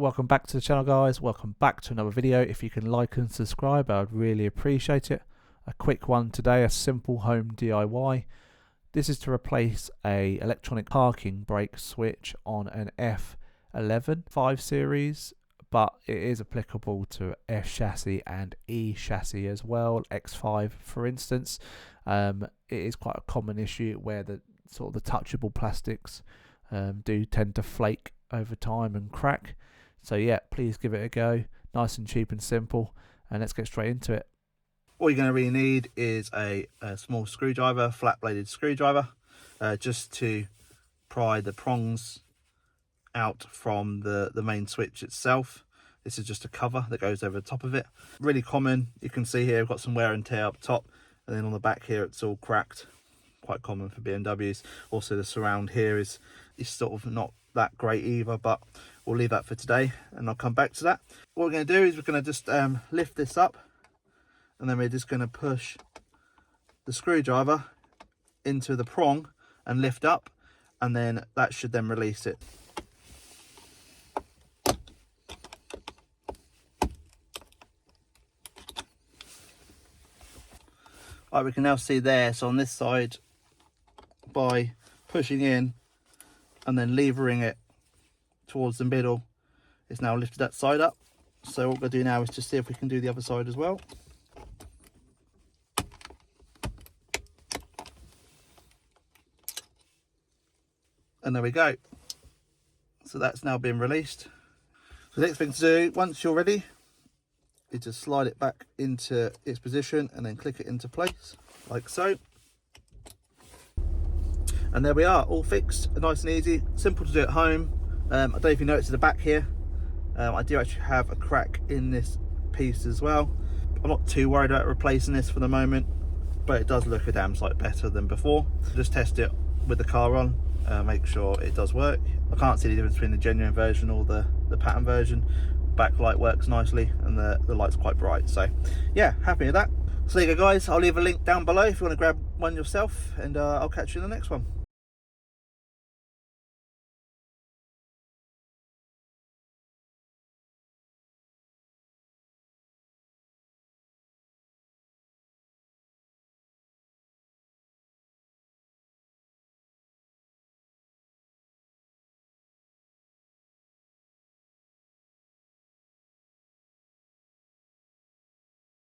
Welcome back to the channel, guys. Welcome back to another video. If you can like and subscribe, I would really appreciate it. A quick one today, a simple home DIY. This is to replace a electronic parking brake switch on an F11 5 Series, but it is applicable to F chassis and E chassis as well, X5 for instance. It is quite a common issue where the sort of the touchable plastics do tend to flake over time and crack. So yeah, please give it a go. Nice and cheap and simple, and let's get straight into it. All you're going to really need is a small screwdriver, flat bladed screwdriver, just to pry the prongs out from the main switch itself. This is just a cover that goes over the top of it. Really common. You can see here we've got some wear and tear up top, and then on the back here it's all cracked. Quite common for BMWs. Also the surround here is sort of not that great either, but we'll leave that for today and I'll come back to that. What we're going to do is we're going to just lift this up, and then we're just going to push the screwdriver into the prong and lift up, and then that should then release it. Right, we can now see there, so on this side, by pushing in and then levering it towards the middle, it's now lifted that side up. So what we're going to do now is just see if we can do the other side as well. And there we go. So that's now been released. So the next thing to do, once you're ready, is just slide it back into its position and then click it into place like so. And there we are, all fixed, nice and easy, simple to do at home. I don't know if you noticed at the back here, I do actually have a crack in this piece as well. I'm not too worried about replacing this for the moment, but it does look a damn sight better than before. Just test it with the car on, make sure it does work. I can't see the difference between the genuine version or the pattern version. Backlight works nicely and the light's quite bright, so yeah, happy with that. So there you go, guys. I'll leave a link down below if you want to grab one yourself, and I'll catch you in the next one.